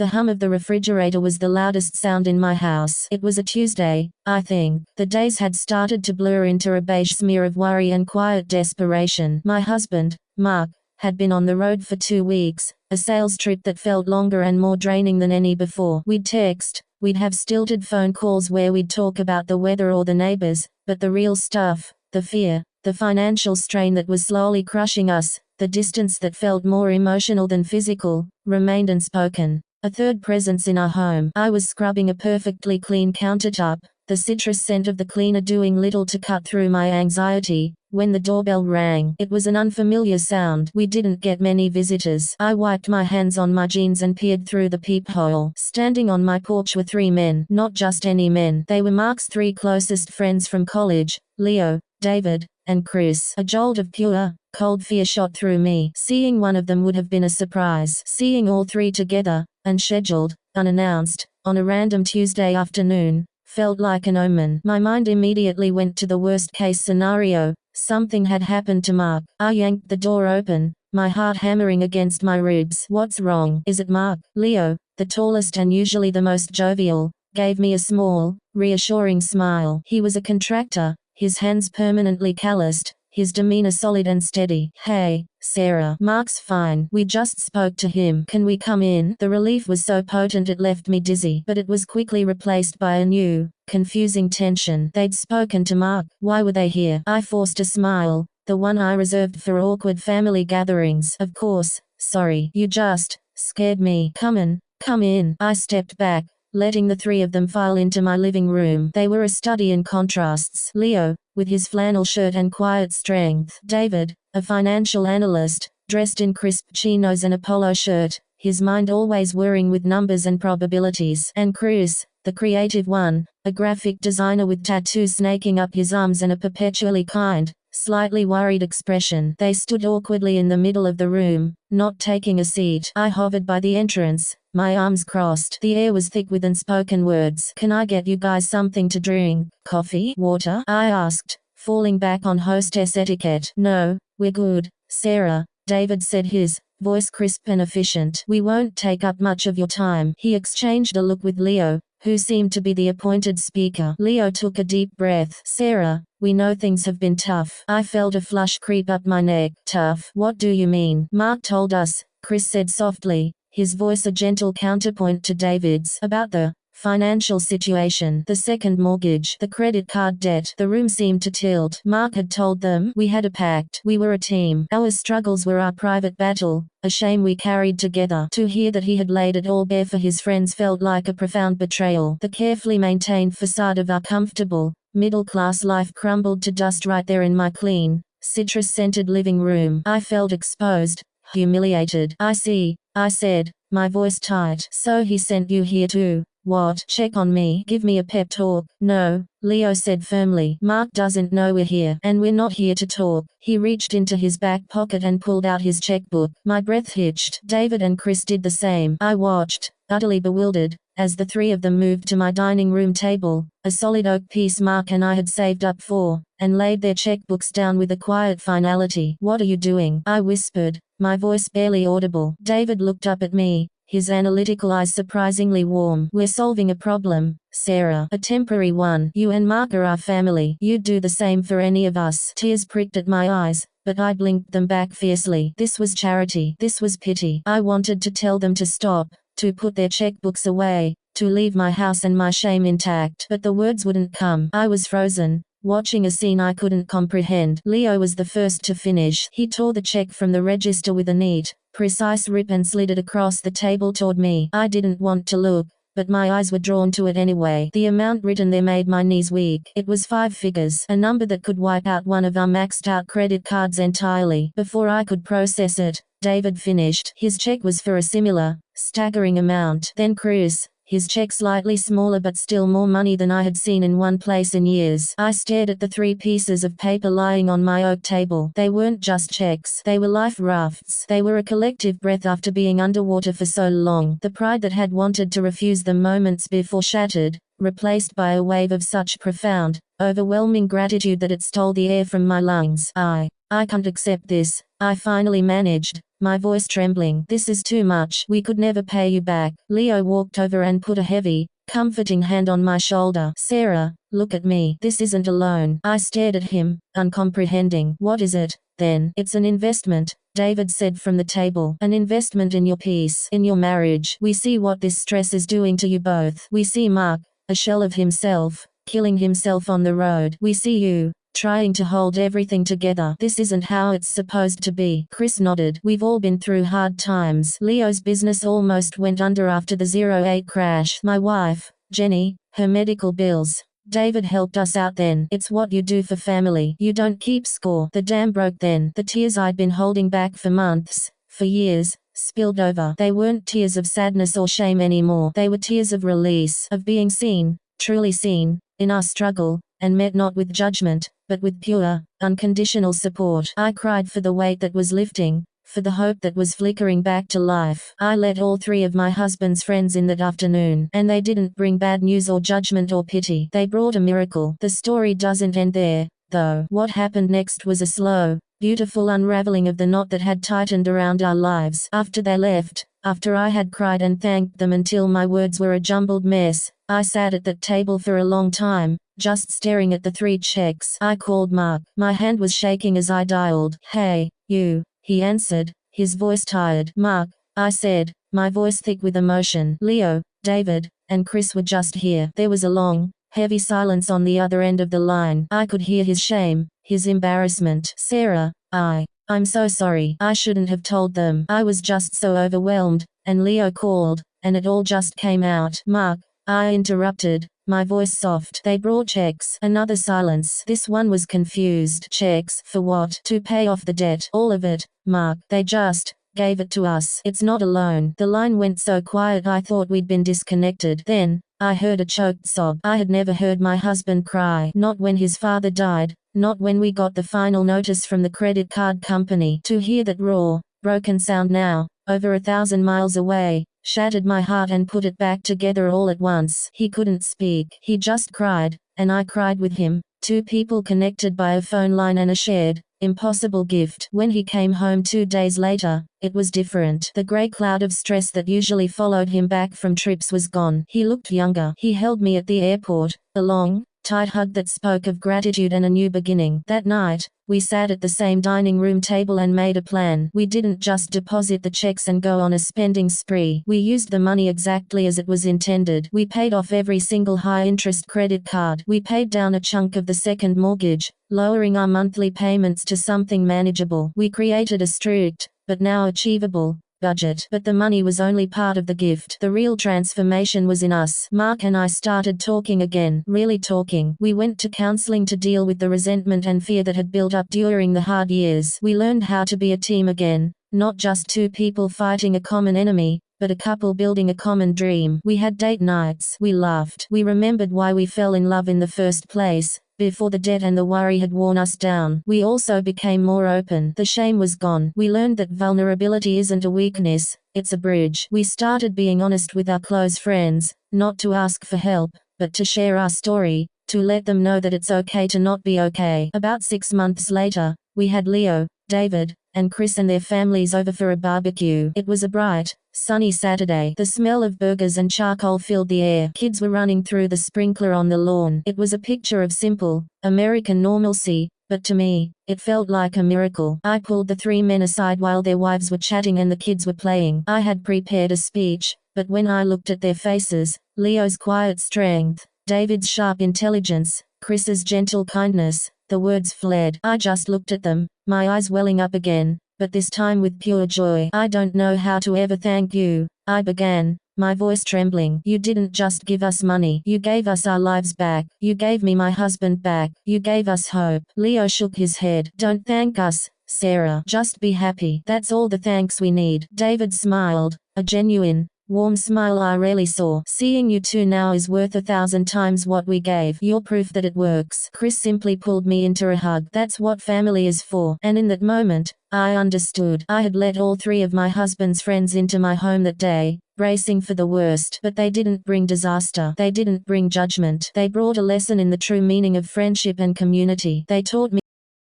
The hum of the refrigerator was the loudest sound in my house. It was a Tuesday, I think. The days had started to blur into a beige smear of worry and quiet desperation. My husband, Mark, had been on the road for 2 weeks, a sales trip that felt longer and more draining than any before. We'd text, we'd have stilted phone calls where we'd talk about the weather or the neighbors, but the real stuff, the fear, the financial strain that was slowly crushing us, the distance that felt more emotional than physical, remained unspoken. A third presence in our home. I was scrubbing a perfectly clean countertop, the citrus scent of the cleaner doing little to cut through my anxiety, when the doorbell rang. It was an unfamiliar sound. We didn't get many visitors. I wiped my hands on my jeans and peered through the peephole. Standing on my porch were 3 men, not just any men. They were Mark's 3 closest friends from college, Leo, David, and Chris. A jolt of pure, cold fear shot through me. Seeing one of them would have been a surprise. Seeing all 3 together, unscheduled, unannounced, on a random Tuesday afternoon, felt like an omen. My mind immediately went to the worst-case scenario. Something had happened to Mark. I yanked the door open, my heart hammering against my ribs. What's wrong? Is it Mark? Leo, the tallest and usually the most jovial, gave me a small, reassuring smile. He was a contractor, his hands permanently calloused, his demeanor solid and steady. Hey, Sarah. Mark's fine. We just spoke to him. Can we come in? The relief was so potent it left me dizzy, but it was quickly replaced by a new, confusing tension. They'd spoken to Mark. Why were they here? I forced a smile, the one I reserved for awkward family gatherings. Of course, sorry. You just scared me. Come in. I stepped back, letting the 3 of them file into my living room. They were a study in contrasts. Leo, with his flannel shirt and quiet strength. David, a financial analyst, dressed in crisp chinos and a polo shirt, his mind always whirring with numbers and probabilities. And Chris, the creative one, a graphic designer with tattoos snaking up his arms and a perpetually kind, slightly worried expression. They stood awkwardly in the middle of the room, not taking a seat. I hovered by the entrance, my arms crossed. The air was thick with unspoken words. Can I get you guys something to drink? Coffee? Water? I asked, falling back on hostess etiquette. No, we're good, Sarah, David said, his voice crisp and efficient. We won't take up much of your time. He exchanged a look with Leo, who seemed to be the appointed speaker. Leo took a deep breath. Sarah, we know things have been tough. I felt a flush creep up my neck. Tough? What do you mean? Mark told us, Chris said softly, his voice a gentle counterpoint to David's. About the financial situation, the second mortgage, the credit card debt. The room seemed to tilt. Mark had told them, we had a pact. We were a team. Our struggles were our private battle, a shame we carried together. To hear that he had laid it all bare for his friends felt like a profound betrayal. The carefully maintained facade of our comfortable, middle-class life crumbled to dust right there in my clean, citrus-scented living room. I felt exposed, humiliated. I see, I said, my voice tight. So he sent you here too. What? Check on me? Give me a pep talk? No, Leo said firmly. Mark doesn't know we're here. And we're not here to talk. He reached into his back pocket and pulled out his checkbook. My breath hitched. David and Chris did the same. I watched, utterly bewildered, as the 3 of them moved to my dining room table, a solid oak piece Mark and I had saved up for, and laid their checkbooks down with a quiet finality. What are you doing? I whispered, my voice barely audible. David looked up at me, his analytical eyes surprisingly warm. We're solving a problem, Sarah. A temporary one. You and Mark are our family. You'd do the same for any of us. Tears pricked at my eyes, but I blinked them back fiercely. This was charity. This was pity. I wanted to tell them to stop, to put their checkbooks away, to leave my house and my shame intact. But the words wouldn't come. I was frozen, watching a scene I couldn't comprehend. Leo was the first to finish. He tore the check from the register with a neat, precise rip and slid it across the table toward me. I didn't want to look, but my eyes were drawn to it anyway. The amount written there made my knees weak. It was 5 figures, a number that could wipe out one of our maxed-out credit cards entirely. Before I could process it, David finished. His check was for a similar, staggering amount. Then Chris, his check slightly smaller but still more money than I had seen in one place in years. I stared at the 3 pieces of paper lying on my oak table. They weren't just checks. They were life rafts. They were a collective breath after being underwater for so long. The pride that had wanted to refuse them moments before shattered, replaced by a wave of such profound, overwhelming gratitude that it stole the air from my lungs. I can't accept this, I finally managed, my voice trembling. This is too much. We could never pay you back. Leo walked over and put a heavy, comforting hand on my shoulder. Sarah, look at me. This isn't a loan. I stared at him, uncomprehending. What is it, then? It's an investment, David said from the table. An investment in your peace, in your marriage. We see what this stress is doing to you both. We see Mark, a shell of himself, killing himself on the road. We see you, trying to hold everything together. This isn't how it's supposed to be. Chris nodded. We've all been through hard times. Leo's business almost went under after the 08 crash. My wife, Jenny, her medical bills. David helped us out then. It's what you do for family. You don't keep score. The dam broke then. The tears I'd been holding back for months, for years, spilled over. They weren't tears of sadness or shame anymore. They were tears of release, of being seen, truly seen, in our struggle, and met not with judgment, but with pure, unconditional support. I cried for the weight that was lifting, for the hope that was flickering back to life. I let all three of my husband's friends in that afternoon, and they didn't bring bad news or judgment or pity. They brought a miracle. The story doesn't end there, though. What happened next was a slow, beautiful unraveling of the knot that had tightened around our lives. After they left, after I had cried and thanked them until my words were a jumbled mess, I sat at that table for a long time, just staring at the 3 checks. I called Mark. My hand was shaking as I dialed. Hey, you, he answered, his voice tired. Mark, I said, my voice thick with emotion. Leo, David, and Chris were just here. There was a long, heavy silence on the other end of the line. I could hear his shame, his embarrassment. Sarah, I'm so sorry. I shouldn't have told them. I was just so overwhelmed, and Leo called, and it all just came out. Mark, I interrupted, my voice soft. They brought checks. Another silence. This one was confused. Checks, for what? To pay off the debt. All of it, Mark. They just gave it to us. It's not a loan. The line went so quiet I thought we'd been disconnected. Then, I heard a choked sob. I had never heard my husband cry. Not when his father died, not when we got the final notice from the credit card company. To hear that raw, broken sound now, over 1,000 miles away, shattered my heart and put it back together all at once. He couldn't speak. He just cried, and I cried with him. 2 people connected by a phone line and a shared, impossible gift. When he came home 2 days later, it was different. The grey cloud of stress that usually followed him back from trips was gone. He looked younger. He held me at the airport, a long, tight hug that spoke of gratitude and a new beginning. That night, we sat at the same dining room table and made a plan. We didn't just deposit the checks and go on a spending spree. We used the money exactly as it was intended. We paid off every single high-interest credit card. We paid down a chunk of the second mortgage, lowering our monthly payments to something manageable. We created a strict, but now achievable, budget. But the money was only part of the gift. The real transformation was in us. Mark and I started talking again, really talking. We went to counseling to deal with the resentment and fear that had built up during the hard years. We learned how to be a team again, not just 2 people fighting a common enemy, but a couple building a common dream. We had date nights. We laughed. We remembered why we fell in love in the first place, before the debt and the worry had worn us down. We also became more open. The shame was gone. We learned that vulnerability isn't a weakness, it's a bridge. We started being honest with our close friends, not to ask for help, but to share our story, to let them know that it's okay to not be okay. About 6 months later, we had Leo, David, and Chris and their families over for a barbecue. It was a bright, sunny Saturday. The smell of burgers and charcoal filled the air. Kids were running through the sprinkler on the lawn. It was a picture of simple, American normalcy, but to me, it felt like a miracle. I pulled the 3 men aside while their wives were chatting and the kids were playing. I had prepared a speech, but when I looked at their faces, Leo's quiet strength, David's sharp intelligence, Chris's gentle kindness, the words fled. I just looked at them, my eyes welling up again, but this time with pure joy. I don't know how to ever thank you, I began, my voice trembling. You didn't just give us money. You gave us our lives back. You gave me my husband back. You gave us hope. Leo shook his head. Don't thank us, Sarah. Just be happy. That's all the thanks we need. David smiled, a genuine, warm smile I rarely saw. Seeing you 2 now is worth 1,000 times what we gave. You're proof that it works. Chris simply pulled me into a hug. That's what family is for. And in that moment, I understood. I had let all 3 of my husband's friends into my home that day, bracing for the worst. But they didn't bring disaster. They didn't bring judgment. They brought a lesson in the true meaning of friendship and community. They taught me